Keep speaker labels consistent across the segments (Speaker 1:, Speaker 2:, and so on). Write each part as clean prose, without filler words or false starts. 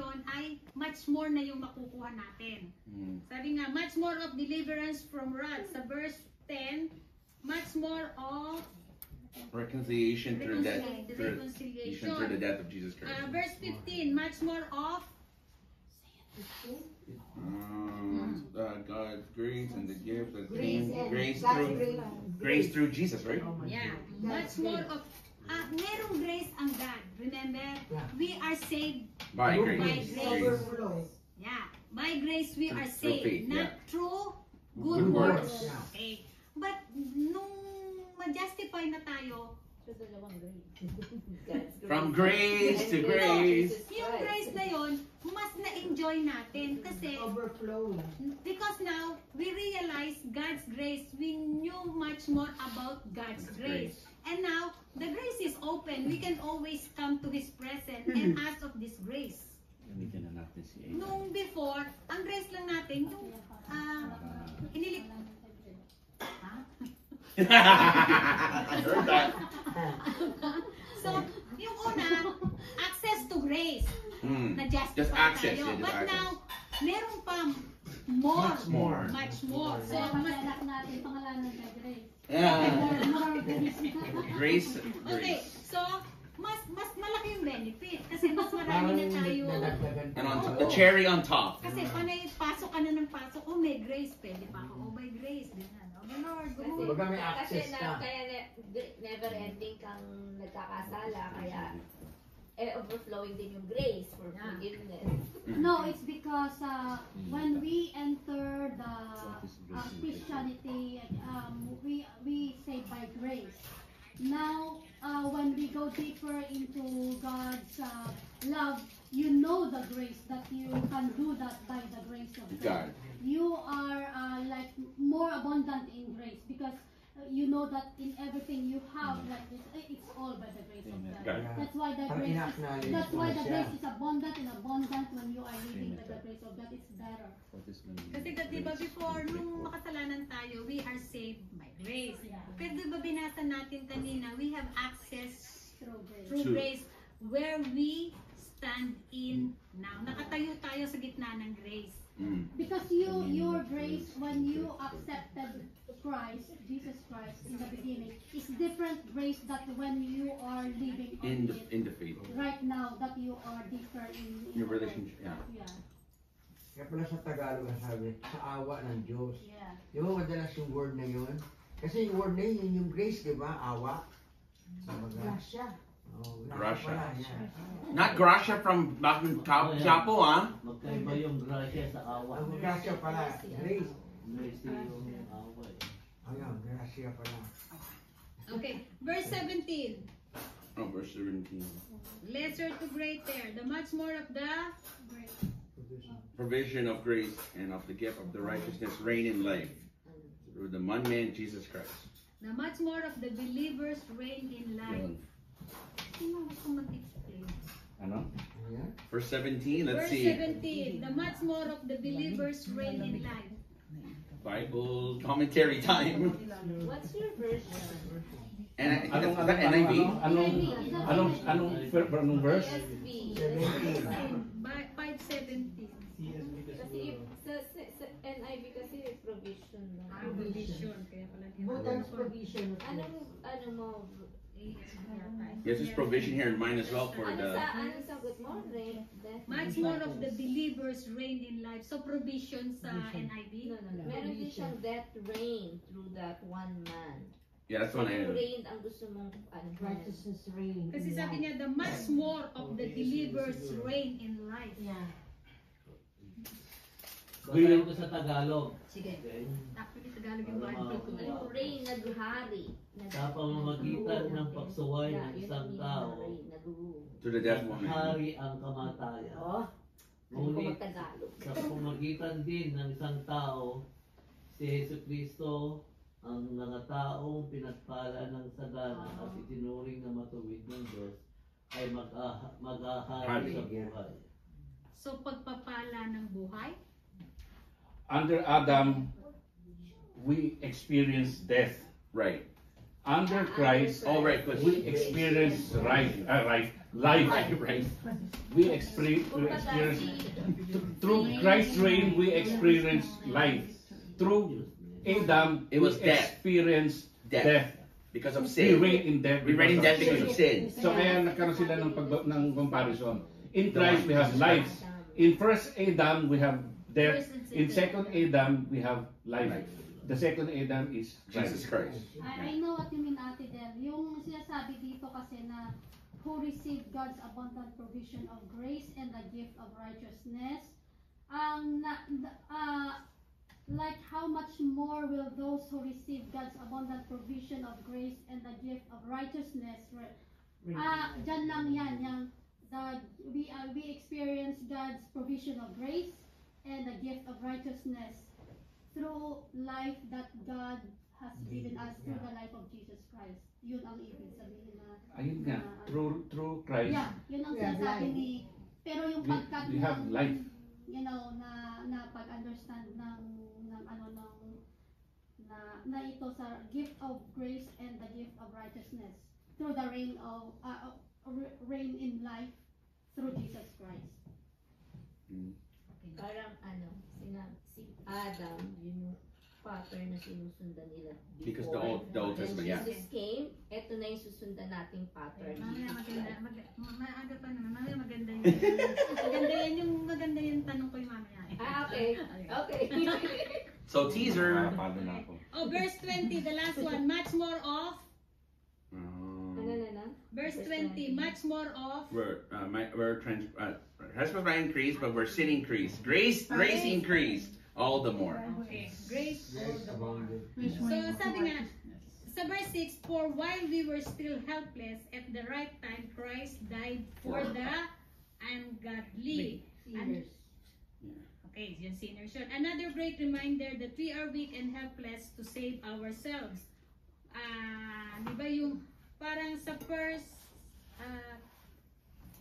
Speaker 1: ngayon ay much more na yung makukuha natin. Sabi nga, much more of deliverance from wrath. Sa verse 10, much more of
Speaker 2: reconciliation through the death of Jesus Christ.
Speaker 1: Verse 15, much more of
Speaker 2: God's grace and the gift of
Speaker 3: Grace
Speaker 2: through Jesus, right?
Speaker 1: Yeah, much more of merong grace ang God. Remember, we are saved
Speaker 2: By grace.
Speaker 1: By grace. Yeah, by grace we are saved,
Speaker 2: faith,
Speaker 1: not
Speaker 2: yeah.
Speaker 1: through good works. Okay, but nung ma-justify na tayo,
Speaker 2: From grace to grace.
Speaker 1: yung grace na yon, mas na-enjoy natin kasi
Speaker 3: Overflow.
Speaker 1: because now we realize God's grace, we knew much more about God's grace. And now the grace is open. We can always come to His presence and ask of this grace. Nung before, ang grace lang natin yung inilig.
Speaker 2: I heard that.
Speaker 1: So, yung una, access to grace. Na-justify
Speaker 2: Just access,
Speaker 1: tayo.
Speaker 2: yeah, just
Speaker 1: But
Speaker 2: access.
Speaker 1: now, meron pa more.
Speaker 2: Much more.
Speaker 1: Much more. So,
Speaker 4: Mas natin pangalanan na grace.
Speaker 2: Yeah.
Speaker 4: More
Speaker 2: Grace.
Speaker 1: okay, so, mas malaki yung benefit. Kasi mas marami na tayo.
Speaker 2: And on top, the cherry on top.
Speaker 1: Kasi panay, pasok ka na ng pasok, oh may grace, pwede pa ako, oh by grace, din na, no? Oh Lord, go.
Speaker 3: Baga may access ka.
Speaker 5: Kaya never ending kang nagkakasala, kaya overflowing din yung grace for forgiveness.
Speaker 4: No, it's because when we enter the Christianity, we say by grace. Now, when we go deeper into God's love, you know the grace that you can do that by the grace of God. You are like more abundant in grace because you know that in everything you have, like it's all by the grace of God. That's why the grace is abundant and abundant when you are living by the grace of God. It's better.
Speaker 1: Kasi diba before, nung makasalanan tayo, we are saved by grace. Pero diba binasa natin kanina, we have access through grace where we stand in now. Nakatayo tayo sa gitna ng grace.
Speaker 4: Because your grace, when you accepted Christ, Jesus Christ in the beginning, is different grace that when you are living
Speaker 2: In the faith.
Speaker 4: right now that you are deeper in
Speaker 2: Your relationship, yeah.
Speaker 3: Kaya pala sa Tagalog ang sabi, sa awa ng Diyos.
Speaker 4: Yeah.
Speaker 3: Di ba madalas yung word na yun? Kasi yung word na yun, yung grace, di ba? Awa.
Speaker 4: Gracia.
Speaker 3: Oh,
Speaker 2: Gracia.
Speaker 3: pala, yeah.
Speaker 2: Not Gracia from back in Quiapo, ah.
Speaker 6: Magkaiba yung gracia sa awa.
Speaker 3: Ang gracia pala, grace.
Speaker 6: Grace yung awa.
Speaker 3: Ayun, gracia pala.
Speaker 1: Okay, verse 17.
Speaker 2: Oh, verse 17.
Speaker 1: Lesser to greater, the much more of the
Speaker 2: Provision of grace and of the gift of the righteousness reign in life through the one man, Jesus Christ.
Speaker 1: the much more of the believers reign in life. Sino gusto mag-explain?
Speaker 2: Ano?
Speaker 3: Ayan.
Speaker 2: Verse 17, let's
Speaker 1: Verse
Speaker 2: see.
Speaker 1: 17, the much more of the believers reign in life.
Speaker 2: Bible commentary time.
Speaker 5: What's your version?
Speaker 2: And is that NIV?
Speaker 6: Anong verse?
Speaker 5: ESV.
Speaker 1: 5:17.
Speaker 5: Kasi sa NIV kasi provision.
Speaker 1: Provision. Kaya pala
Speaker 3: Both times provision.
Speaker 5: Ano mo?
Speaker 2: Yes, there's provision here in mine as well for
Speaker 5: Ano
Speaker 2: the.
Speaker 5: sagot mo?
Speaker 1: Much more of the believers reign in life. So provision sa NIV.
Speaker 5: No. Meron din siyang that reign through that one man.
Speaker 2: Yeah, that's one I
Speaker 5: Yung
Speaker 2: have.
Speaker 5: reign ang gusto mong
Speaker 3: Righteousness reign.
Speaker 1: Kasi sabi niya, the much more of the believers reign in life.
Speaker 3: Yeah.
Speaker 6: Basahin ko sa Tagalog.
Speaker 1: Sige. Actually, Tagalog yung Bible ko.
Speaker 5: Yung reign, naghari.
Speaker 6: Sa pamamagitan ng pagsuway ng isang tao,
Speaker 2: To the death woman.
Speaker 6: hari ang kamatayan. Ngunit
Speaker 5: Tagalog.
Speaker 6: sa pamamagitan din ng isang tao, si Yesu Cristo, ang mga taong pinagpala ng sagana at itinuring na matuwid ng Diyos, ay mag-ahari sa buhay.
Speaker 1: So pagpapala ng buhay.
Speaker 7: Under Adam, we experience death.
Speaker 2: Right.
Speaker 7: under Christ,
Speaker 2: Oh, right, good.
Speaker 7: we experience life.
Speaker 2: Right.
Speaker 7: We experience through Christ's reign. We experience life. Through Adam,
Speaker 2: It was
Speaker 7: we
Speaker 2: death.
Speaker 7: experience
Speaker 2: Death.
Speaker 7: death.
Speaker 2: Because of
Speaker 7: We
Speaker 2: sin.
Speaker 7: reign in death.
Speaker 2: We reign in death because of sin.
Speaker 7: So kaya nagkaroon sila ng comparison. In Christ, we have life. In first Adam, we have death. In second Adam, we have life. The second Adam is
Speaker 2: Jesus Christ.
Speaker 4: I know what you mean, Ate Del. Yung sinasabi dito kasi na who received God's abundant provision of grace and the gift of righteousness, like how much more will those who receive God's abundant provision of grace and the gift of righteousness, dyan lang yan, we experience God's provision of grace and the gift of righteousness through life that God has given us through the life of Jesus Christ. Yun ang ibig sabihin na.
Speaker 7: Ayun nga, through Christ.
Speaker 4: Yeah, yun ang sinasabi ni. Pero yung pagkat
Speaker 7: we have life.
Speaker 4: you know, na pag-understand ng na ito sa gift of grace and the gift of righteousness through the reign in life through Jesus Christ.
Speaker 5: Parang si Adam, yun yung pattern na sinusundan nila before.
Speaker 2: Because the Old
Speaker 5: When
Speaker 2: Testament, yeah.
Speaker 5: Jesus came, eto na yung susundan nating pattern.
Speaker 1: Mamaya maaga pa naman. Mamaya maganda yun. Maganda yung tanong ko yung mamaya.
Speaker 5: Okay. Okay.
Speaker 2: So teaser.
Speaker 1: Oh, verse 20, the last one. Much more of. Verse 20, much more of.
Speaker 2: Husbands might increase, but we're sin increased. Grace increased all the more.
Speaker 1: Okay, grace all the more. So sabi nga, sa verse 6, for while we were still helpless, at the right time, Christ died for the ungodly. Okay, yun sinners yun. Another great reminder that we are weak and helpless to save ourselves. Di ba yung parang sa first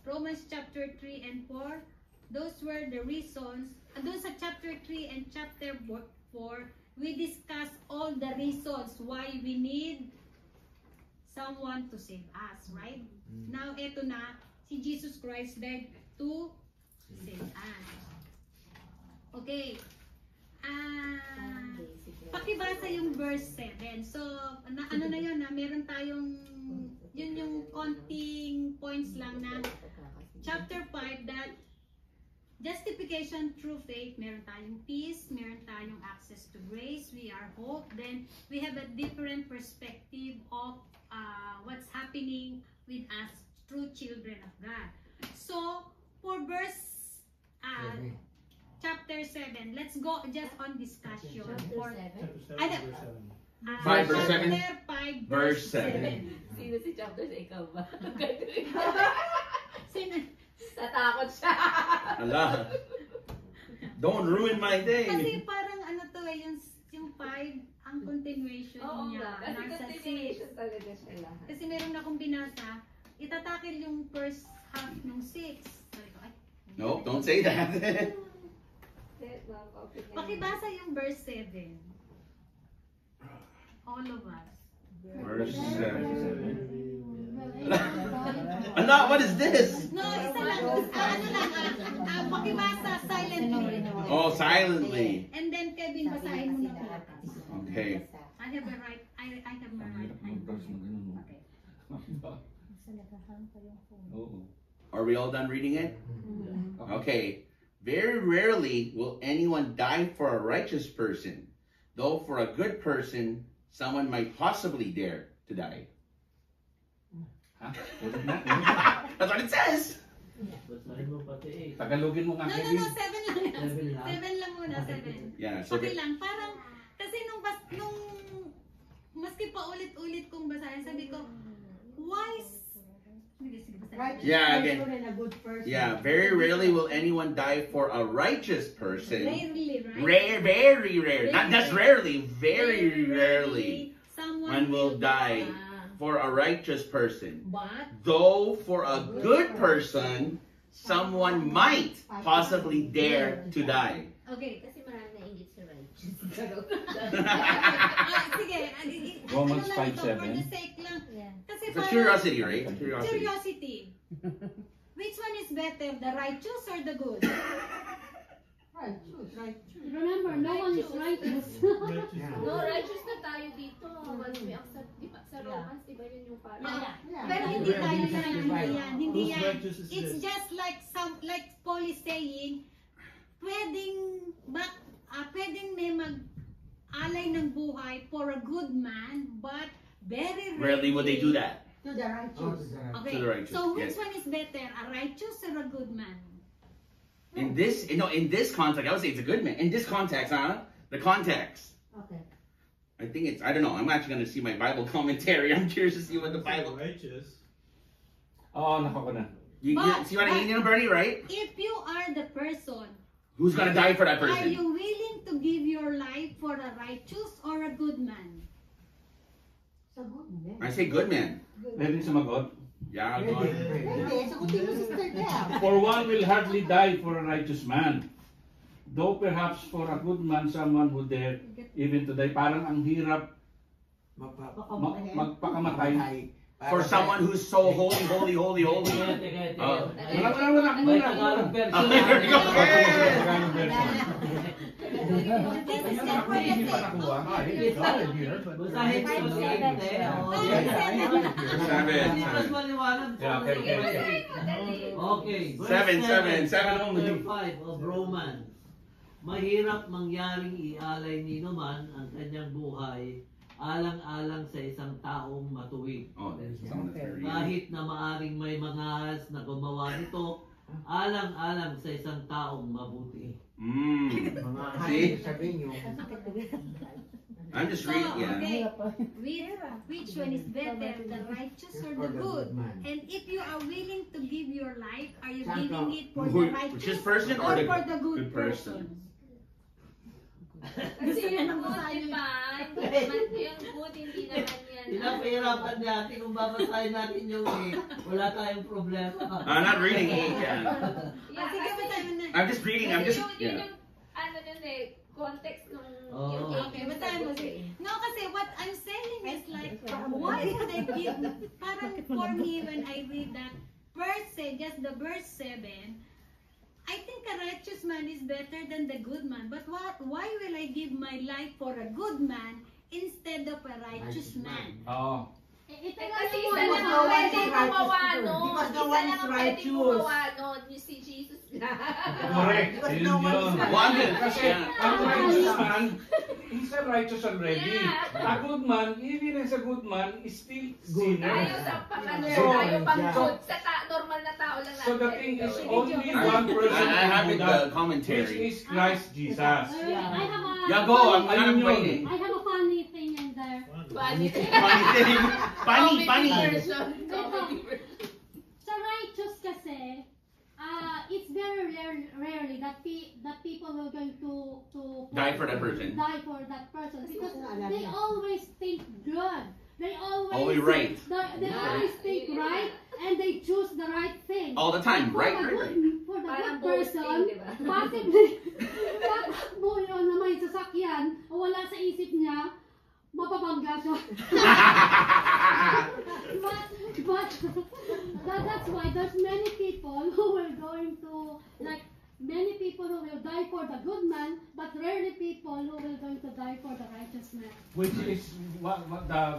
Speaker 1: Romans chapter 3 and 4, those were the reasons. Doon sa chapter 3 and chapter 4, we discuss all the reasons why we need someone to save us, right? Now, eto na, si Jesus Christ died to save us. Okay. Pakibasa yung verse 7. So, ano na yun, meron tayong, yun yung konting points lang na chapter 5 that justification through faith, meron tayong peace, meron tayong access to grace, we are hope, then we have a different perspective of what's happening with us true children of God. So, for verse chapter 7, let's go just on discussion.
Speaker 5: Chapter 7?
Speaker 2: 5 verse 7.
Speaker 1: Chapter 5
Speaker 2: Verse 7.
Speaker 5: Sino si chapter 7? Ikaw ba?
Speaker 1: Natakot
Speaker 5: siya.
Speaker 2: Allah. Don't ruin my day.
Speaker 1: Kasi parang ano to yung 5, ang continuation
Speaker 5: Oo
Speaker 1: niya.
Speaker 5: nga. Kasi
Speaker 1: Nasa
Speaker 5: continuation
Speaker 1: 6.
Speaker 5: talaga siya lahat.
Speaker 1: Kasi meron akong binasa, itatakil yung first half ng 6. Sabi ko, ay.
Speaker 2: Nope, don't say that.
Speaker 1: Pakibasa yung verse 7. All of us.
Speaker 2: Verse 7.
Speaker 4: Well,
Speaker 2: Allah, what is this?
Speaker 1: No, isa lang. Pakibasa silently.
Speaker 2: Oh, silently.
Speaker 1: And then Kevin, basahin mo na.
Speaker 2: Okay.
Speaker 1: I have a right. I have my right hand. Okay.
Speaker 2: Are we all done reading it? Okay. Very rarely will anyone die for a righteous person, though for a good person, someone might possibly dare to die. That's what it says.
Speaker 6: Basahin mo pati 8.
Speaker 7: Tagalogin mo nga,
Speaker 1: No,
Speaker 7: Kevin.
Speaker 1: 7 lang.
Speaker 6: 7 lang.
Speaker 1: 7 lang muna, 7.
Speaker 2: Yeah, so
Speaker 1: Okay lang, parang, kasi nung maski pa ulit-ulit kong basahin, sabi ko, why
Speaker 2: Yeah, again. Yeah, very rarely will anyone die for a righteous person.
Speaker 1: Rarely, right?
Speaker 2: Very rare. Not just rarely, very rarely. Someone will die for a righteous person.
Speaker 1: But
Speaker 2: Though for a good person, someone might possibly dare to die.
Speaker 1: okay.
Speaker 5: Kasi marami na ingit sa righteous.
Speaker 1: Sige,
Speaker 7: Romans
Speaker 1: ano lang ito,
Speaker 7: 5:7.
Speaker 1: for the sake lang.
Speaker 5: Yeah.
Speaker 1: Kasi
Speaker 2: For
Speaker 1: parang-
Speaker 2: curiosity, right? Curiosity.
Speaker 1: Curiosity. Which one is better, the righteous or the good?
Speaker 3: Right, choose, right, choose.
Speaker 4: Remember, no one is righteous.
Speaker 3: Yeah.
Speaker 5: No, righteous na tayo dito. Once we accept, di ba, sa Romans, di ba yun yung parang...
Speaker 3: Yeah.
Speaker 1: Pero hindi
Speaker 3: Where
Speaker 1: tayo
Speaker 3: we
Speaker 1: yan, hindi
Speaker 3: justify.
Speaker 1: yan, hindi
Speaker 8: Whose
Speaker 1: yan.
Speaker 8: righteous is
Speaker 1: It's
Speaker 8: this?
Speaker 1: just like Paul is saying, pwedeng may mag-alay ng buhay for a good man, but very
Speaker 2: Rarely would they do that.
Speaker 3: Oh, to the right.
Speaker 1: Okay,
Speaker 2: To the righteous,
Speaker 1: so which
Speaker 2: yes.
Speaker 1: one is better, a righteous or a good man?
Speaker 2: In this context, I would say it's a good man. In this context, the context.
Speaker 3: Okay.
Speaker 2: I think I don't know. I'm actually going to see my Bible commentary. I'm curious to see what the Bible.
Speaker 8: Righteous.
Speaker 7: Oo, nako ko na.
Speaker 2: You see what I mean, Bernie, right?
Speaker 1: If you are the person,
Speaker 2: Who's going to die for that
Speaker 1: are
Speaker 2: person?
Speaker 1: you willing to give your life for a righteous or a good man?
Speaker 3: So good, man.
Speaker 2: I say good man.
Speaker 7: Pwede sumagot.
Speaker 2: Yeah,
Speaker 3: Pwede,
Speaker 2: God.
Speaker 3: pwede. Sagutin mo, sister Deb.
Speaker 7: For one will hardly die for a righteous man. Though perhaps for a good man, someone would dare even to die. Parang ang hirap magpakamatay.
Speaker 2: For someone who's so holy.
Speaker 6: Teka.
Speaker 2: Oh.
Speaker 7: Wala
Speaker 6: May
Speaker 7: muna.
Speaker 6: Tagalog version.
Speaker 2: Oh, here we go.
Speaker 1: This is the
Speaker 7: Hindi pa nakuha.
Speaker 6: Basahin ko sa ente.
Speaker 2: Seven.
Speaker 6: Mas maliwanag.
Speaker 7: Yeah, okay.
Speaker 6: Okay.
Speaker 2: Seven only.
Speaker 6: Chapter 5 of Romans. Mahirap mangyaring ialay ni naman ang kanyang buhay alang-alang sa isang taong matuwid.
Speaker 2: Oh, there's someone that's very.
Speaker 6: Kahit na maaring may mga na gumawa nito, alang-alang sa isang taong mabuti.
Speaker 3: Mga
Speaker 2: See?
Speaker 3: hati, sabihin nyo.
Speaker 2: I'm just reading. Yeah.
Speaker 1: Okay, which one is better, the righteous or the good? And if you are willing to give your life, are you giving it for the righteous
Speaker 2: person or the
Speaker 1: for the
Speaker 2: good
Speaker 1: good
Speaker 2: person?
Speaker 1: person?
Speaker 5: Kasi yung good, di ba? Yung good, hindi naman yan.
Speaker 6: Pinapahirapan natin kung babasahin natin yung wala tayong problema.
Speaker 2: I'm not reading it. Yeah.
Speaker 5: Yeah,
Speaker 1: Sige,
Speaker 5: kasi-
Speaker 1: basahin mo na.
Speaker 2: I'm just reading. I'm just.
Speaker 5: Yun
Speaker 2: Yeah.
Speaker 5: yung, ano nun eh, context nung
Speaker 6: Oh.
Speaker 5: yung
Speaker 1: Okay, basahin mo. Sige. No, kasi what I'm saying is like, why would I give, parang for me, when I read that verse, just the verse 7, I think a righteous man is better than the good man. But why will I give my life for a good man instead of a righteous man?
Speaker 7: Oo.
Speaker 4: Ito
Speaker 5: Eh,
Speaker 4: na
Speaker 5: kasi
Speaker 4: yung
Speaker 5: isa lang
Speaker 3: no
Speaker 5: ang
Speaker 3: one
Speaker 5: pwede
Speaker 3: is
Speaker 5: gumawa
Speaker 3: righteous.
Speaker 5: nun.
Speaker 3: Because no
Speaker 5: Isa
Speaker 3: one
Speaker 5: lang
Speaker 3: is
Speaker 5: ang pwede
Speaker 3: righteous.
Speaker 5: gumawa nun. Yung si Jesus.
Speaker 7: Correct.
Speaker 3: Because
Speaker 7: Yun
Speaker 3: no one is
Speaker 7: yun.
Speaker 3: righteous.
Speaker 2: One good.
Speaker 7: Kasi
Speaker 2: Yeah.
Speaker 7: ang righteous man, he's a righteous already.
Speaker 5: Yeah.
Speaker 7: A good man, even as a good man, is still sinner.
Speaker 5: Tayo sa pang-ano,
Speaker 7: So,
Speaker 5: tayo pang
Speaker 3: yeah.
Speaker 5: good. Sa normal na tao lang
Speaker 7: So the thing is, only
Speaker 2: I,
Speaker 7: one person
Speaker 2: I have
Speaker 7: can do
Speaker 2: it,
Speaker 7: that,
Speaker 2: the commentary.
Speaker 7: which is Christ Jesus.
Speaker 4: I have a
Speaker 2: Yeah, go. I'm
Speaker 7: Ayun yun.
Speaker 2: waiting.
Speaker 4: I have a funny thing in there.
Speaker 5: Funny.
Speaker 2: Funny.
Speaker 4: Sa righteous kasi, it's very rarely that people are going to
Speaker 2: Die for that person.
Speaker 4: Die for that person because they always think good. They always
Speaker 2: Always right.
Speaker 4: They always think right, and they choose the right thing.
Speaker 2: All the time,
Speaker 4: For
Speaker 2: right,
Speaker 4: the
Speaker 2: right,
Speaker 4: good,
Speaker 2: right.
Speaker 4: for the
Speaker 5: Parang
Speaker 4: good person,
Speaker 5: boasting, di ba?
Speaker 4: possibly, tatakbo yun na may sasakyan, o wala sa isip niya, mapabangga siya. but that's why there's many people who will going to, like, many people who will die for the good man, but rarely people who will going to die for the righteous man.
Speaker 7: Which is what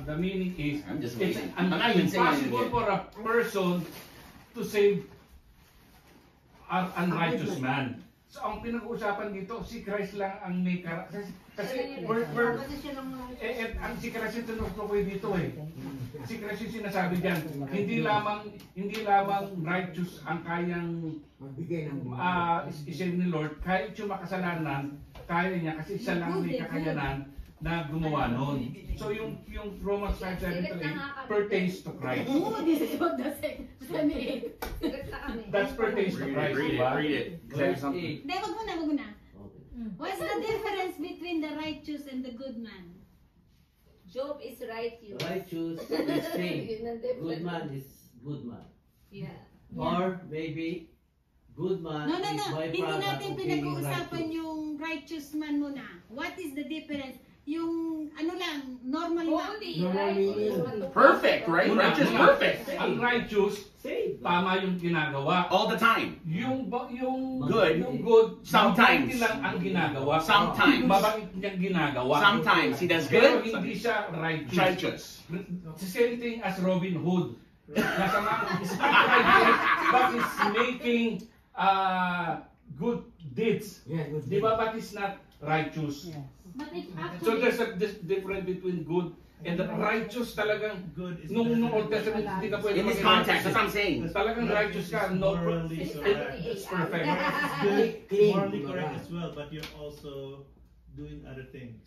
Speaker 7: the meaning is.
Speaker 2: I'm just
Speaker 7: It's
Speaker 2: waiting. I'm not even saying anything
Speaker 7: impossible
Speaker 2: yet.
Speaker 7: for a person to save an unrighteous man. So ang pinag-uusapan dito, si Christ lang ang may kasi si Christ yung tinutukoy dito eh. Si Christ yung sinasabi diyan. Hindi lamang righteous ang kayang
Speaker 3: Magbigay ng
Speaker 7: isip ni Lord, kahit yung makasalanan, kaya niya kasi isa lang may kakayanan na gumawa nun. So yung Romans 5:7-8 pertains to Christ.
Speaker 1: Oh, this is what the 28.
Speaker 7: That pertains to Christ. diba?
Speaker 2: Read it. There's something.
Speaker 1: Hindi, wag muna. What's the difference between the righteous and the good man?
Speaker 5: Job is righteous.
Speaker 6: Righteous is same.
Speaker 5: Yun ang
Speaker 6: Good
Speaker 5: difference.
Speaker 6: man is good man.
Speaker 5: Yeah.
Speaker 6: Or maybe good man
Speaker 1: No.
Speaker 6: is
Speaker 1: Hindi
Speaker 6: byproduct
Speaker 1: natin
Speaker 6: of being
Speaker 1: pinag-uusapan
Speaker 6: righteous.
Speaker 1: yung righteous man muna. What is the difference? Yung ano lang, normal na.
Speaker 5: Holy,
Speaker 3: Normal
Speaker 5: right?
Speaker 3: meaning.
Speaker 2: Perfect, right?
Speaker 7: Una,
Speaker 2: Righteous,
Speaker 7: una,
Speaker 2: perfect.
Speaker 7: Ang righteous,
Speaker 6: Saved.
Speaker 7: tama yung ginagawa.
Speaker 2: All the time.
Speaker 7: Yung
Speaker 2: Good.
Speaker 7: yung good,
Speaker 2: Sometimes.
Speaker 7: mabuti lang ang ginagawa.
Speaker 2: Sometimes.
Speaker 7: Mabait niyang ginagawa.
Speaker 2: Sometimes he does
Speaker 7: Pero
Speaker 2: good.
Speaker 7: hindi siya righteous.
Speaker 2: Righteous.
Speaker 7: The same thing as Robin Hood. Nasa is not righteous, but he's making good deeds.
Speaker 3: Yeah, good.
Speaker 7: Di ba? But he's not righteous.
Speaker 4: But it's
Speaker 7: So
Speaker 4: actually
Speaker 7: there's a difference between good and the righteous talagang
Speaker 8: Good is
Speaker 7: nung
Speaker 8: better
Speaker 7: Old
Speaker 8: than
Speaker 7: Testament hindi ka pwede
Speaker 2: In this
Speaker 7: maging
Speaker 2: context, that's
Speaker 7: righteous.
Speaker 2: what I'm saying.
Speaker 7: Talagang righteous ka, no,
Speaker 8: morally correct.
Speaker 7: it's perfect.
Speaker 8: Good,
Speaker 3: Clean.
Speaker 8: morally correct as well, but you're also doing other things.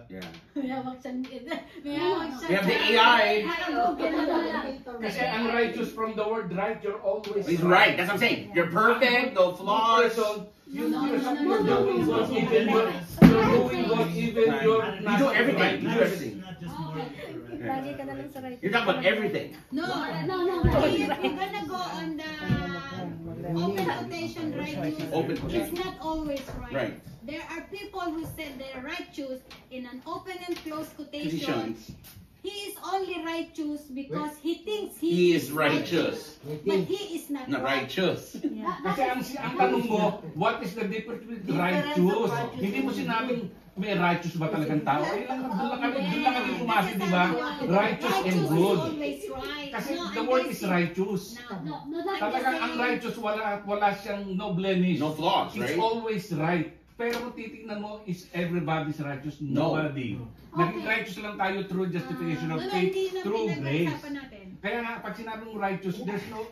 Speaker 2: Yeah.
Speaker 1: Mayawag siyang mayawag siya.
Speaker 2: We have the AI.
Speaker 7: Kasi ang righteous from the word right, you're always
Speaker 2: He's right. That's what I'm saying. You're perfect, no flaws.
Speaker 7: You're
Speaker 4: No,
Speaker 7: doing
Speaker 4: no,
Speaker 7: what
Speaker 4: no.
Speaker 7: even you're doing what even you're
Speaker 2: You
Speaker 7: not
Speaker 2: do everything.
Speaker 7: right.
Speaker 2: You do everything.
Speaker 8: Not just morally correct.
Speaker 9: Lagi ka na lang sa right.
Speaker 2: You're talking about everything.
Speaker 1: No.
Speaker 4: No.
Speaker 1: If you're gonna go on the open quotation righteous,
Speaker 2: Open
Speaker 1: it's
Speaker 2: quotation.
Speaker 1: not always right.
Speaker 2: Right.
Speaker 1: There are people who said they're righteous in an open and closed quotation.
Speaker 2: Positions.
Speaker 1: He is only righteous because he thinks
Speaker 2: He is righteous.
Speaker 1: but he is not
Speaker 2: Not righteous.
Speaker 7: Kasi ang tanong mo, what is the difference between righteous? Hindi mo sinabing may righteous ba talagang tao? Ay, doon lang kami pumasi, di ba? Righteous and
Speaker 1: is
Speaker 7: good.
Speaker 1: always right.
Speaker 7: Kasi
Speaker 1: No,
Speaker 7: the
Speaker 1: I'm
Speaker 7: word
Speaker 1: just
Speaker 7: is righteous.
Speaker 1: No.
Speaker 4: No, that's
Speaker 7: Talagang ang righteous, wala siyang no blemish.
Speaker 2: No flaws,
Speaker 7: It's
Speaker 2: right?
Speaker 7: always right. Pero kung titignan mo, is everybody's righteous?
Speaker 2: No.
Speaker 7: Nobody. Naging righteous lang tayo through justification of
Speaker 1: No,
Speaker 7: faith,
Speaker 1: hindi na
Speaker 7: through grace.
Speaker 1: pinag-usapan natin.
Speaker 7: Kaya nga, pag sinabing righteous, there's no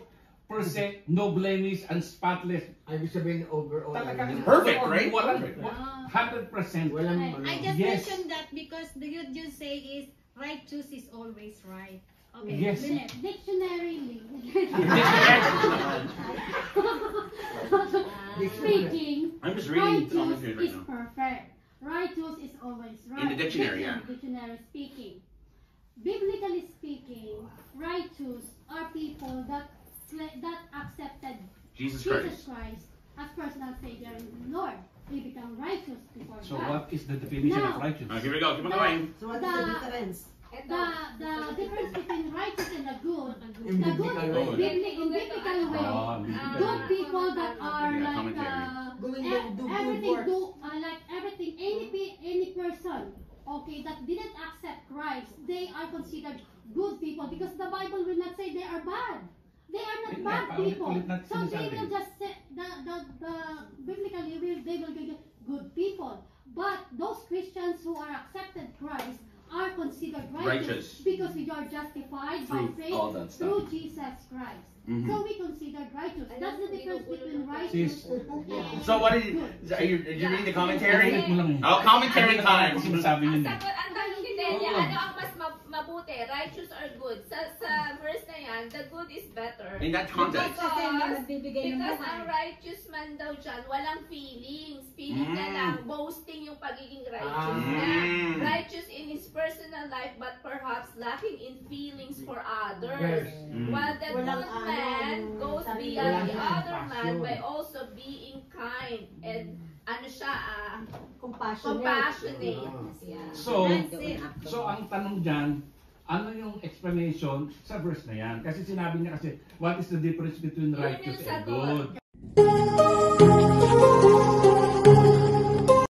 Speaker 7: per se, no blemish, and spotless.
Speaker 3: Ibig sabihin overall.
Speaker 7: Talagang
Speaker 2: Perfect, right?
Speaker 7: Walang,
Speaker 2: Perfect.
Speaker 7: 100%.
Speaker 3: Walang
Speaker 1: I just
Speaker 7: Yes.
Speaker 1: mentioned that because the you just say is righteous is always right. Okay,
Speaker 7: Yes.
Speaker 1: Lynette.
Speaker 4: dictionary
Speaker 5: Ah,
Speaker 4: speaking.
Speaker 2: I'm just reading
Speaker 4: Righteous
Speaker 2: commentary right
Speaker 4: is
Speaker 2: now.
Speaker 4: perfect. Righteous is always right.
Speaker 2: In the dictionary, yeah.
Speaker 4: Dictionary speaking. Biblically speaking, righteous are people that accepted
Speaker 2: Jesus
Speaker 4: Jesus
Speaker 2: Christ.
Speaker 4: Christ as personal Savior and Lord. They become righteous before
Speaker 7: So
Speaker 4: God.
Speaker 7: what is the definition
Speaker 4: Now,
Speaker 7: of righteous?
Speaker 2: Here we go. Keep on going.
Speaker 9: So what is the difference?
Speaker 4: The difference between righteous and the good,
Speaker 3: In
Speaker 4: the good
Speaker 3: biblical
Speaker 2: way.
Speaker 4: in biblical way,
Speaker 7: Ah,
Speaker 4: good people that are
Speaker 2: Yeah,
Speaker 4: like
Speaker 2: commentary.
Speaker 9: Going to do good
Speaker 4: everything
Speaker 9: works.
Speaker 4: like everything any person okay that didn't accept Christ, they are considered good people because the Bible will not say they are bad. They are not
Speaker 7: Hindi,
Speaker 4: bad people.
Speaker 7: ulit na
Speaker 4: So they
Speaker 7: sinasabi.
Speaker 4: will just say the biblically they will be good people. But those Christians who are accepted Christ are considered righteous,
Speaker 2: Righteous.
Speaker 4: because we are justified
Speaker 2: Through
Speaker 4: by faith
Speaker 2: all that stuff.
Speaker 4: through Jesus Christ.
Speaker 2: Mhm.
Speaker 4: So we considered righteous. That's the difference between righteous
Speaker 7: Sis.
Speaker 4: and
Speaker 2: So what did
Speaker 4: good.
Speaker 2: are you reading the commentary?
Speaker 7: Ulit mo lang.
Speaker 2: Oh, commentary time.
Speaker 7: Sinasabi
Speaker 5: Ang
Speaker 7: niya.
Speaker 5: sagot, ang tanong ni Delia,
Speaker 7: Oo.
Speaker 5: ano ang mas mabuti? Righteous or good? Sa verse na yan, the good is better.
Speaker 2: In that context.
Speaker 1: Kasi may nagbibigay ng
Speaker 5: Because
Speaker 1: buhay.
Speaker 5: ang righteous man daw dyan, walang feelings. Feeling na
Speaker 2: Mm.
Speaker 5: lang, boasting yung pagiging righteous niya.
Speaker 2: Mm.
Speaker 5: Righteous in his personal life, but perhaps lacking in feelings for others.
Speaker 3: Yes.
Speaker 5: While the
Speaker 9: Walang
Speaker 5: good man
Speaker 9: ano,
Speaker 5: goes
Speaker 9: sarili.
Speaker 5: beyond the
Speaker 3: Walang
Speaker 5: other man
Speaker 3: compassion.
Speaker 5: by also being kind and ano siya,
Speaker 9: Compassionate.
Speaker 5: compassionate.
Speaker 3: Ah.
Speaker 5: Yeah.
Speaker 7: So,
Speaker 1: That's it.
Speaker 7: so ang tanong dyan, ano yung explanation sa verse na yan? Kasi sinabi niya kasi, what is the difference between
Speaker 5: Yun yung
Speaker 7: righteous and
Speaker 5: sagot.
Speaker 7: good?